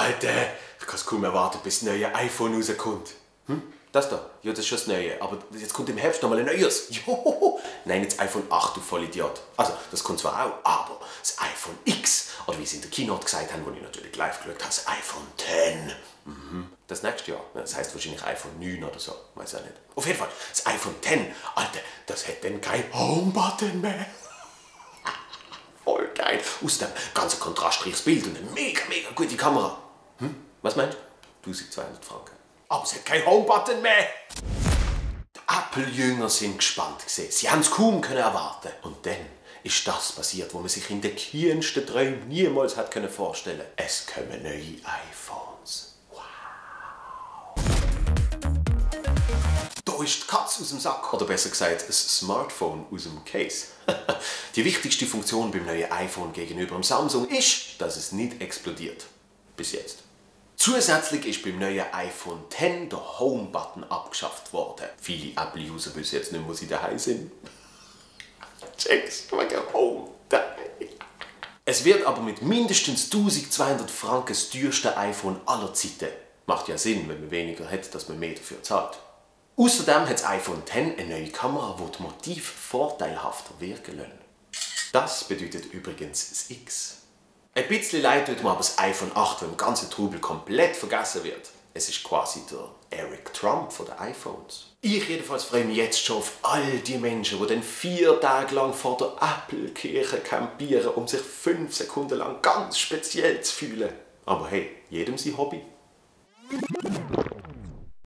Alter, ich kann es kaum erwarten, bis das neue iPhone rauskommt. Das da? Ja, das ist schon das neue. Aber jetzt kommt im Herbst nochmal ein neues. Johoho. Nein, jetzt iPhone 8, du Vollidiot. Also, das kommt zwar auch, aber das iPhone X, oder wie sie in der Keynote gesagt haben, wo ich natürlich live geschaut habe, das iPhone X. Das nächste Jahr. Das heisst wahrscheinlich iPhone 9 oder so. Weiß auch nicht. Auf jeden Fall, das iPhone X, Alter, das hat dann kein Home-Button mehr. Voll geil. Außerdem ganz ein kontrastreiches Bild und eine mega gute Kamera. Was meinst du? 1200 Franken. Aber es hat kein Home-Button mehr. Die Apple-Jünger sind gespannt gewesen. Sie haben es kaum erwarten. Und dann ist das passiert, was man sich in den kühnsten Träumen niemals hat vorstellen können. Es kommen neue iPhones. Wow. Da ist die Katze aus dem Sack. Oder besser gesagt, ein Smartphone aus dem Case. Die wichtigste Funktion beim neuen iPhone gegenüber dem Samsung ist, dass es nicht explodiert. Bis jetzt. Zusätzlich ist beim neuen iPhone X der Home-Button abgeschafft worden. Viele Apple-User wissen jetzt nicht, wo sie daheim sind. Check's, wegen Home. Es wird aber mit mindestens 1200 Franken das teuerste iPhone aller Zeiten. Macht ja Sinn, wenn man weniger hat, dass man mehr dafür zahlt. Außerdem hat das iPhone X eine neue Kamera, die die Motive vorteilhafter wirken lässt. Das bedeutet übrigens das X. Ein bisschen leid tut mir aber das iPhone 8, wenn im ganzen Trubel komplett vergessen wird. Es ist quasi der Eric Trump von den iPhones. Ich jedenfalls freue mich jetzt schon auf all die Menschen, die dann 4 Tage lang vor der Apple-Kirche campieren, um sich 5 Sekunden lang ganz speziell zu fühlen. Aber hey, jedem sein Hobby.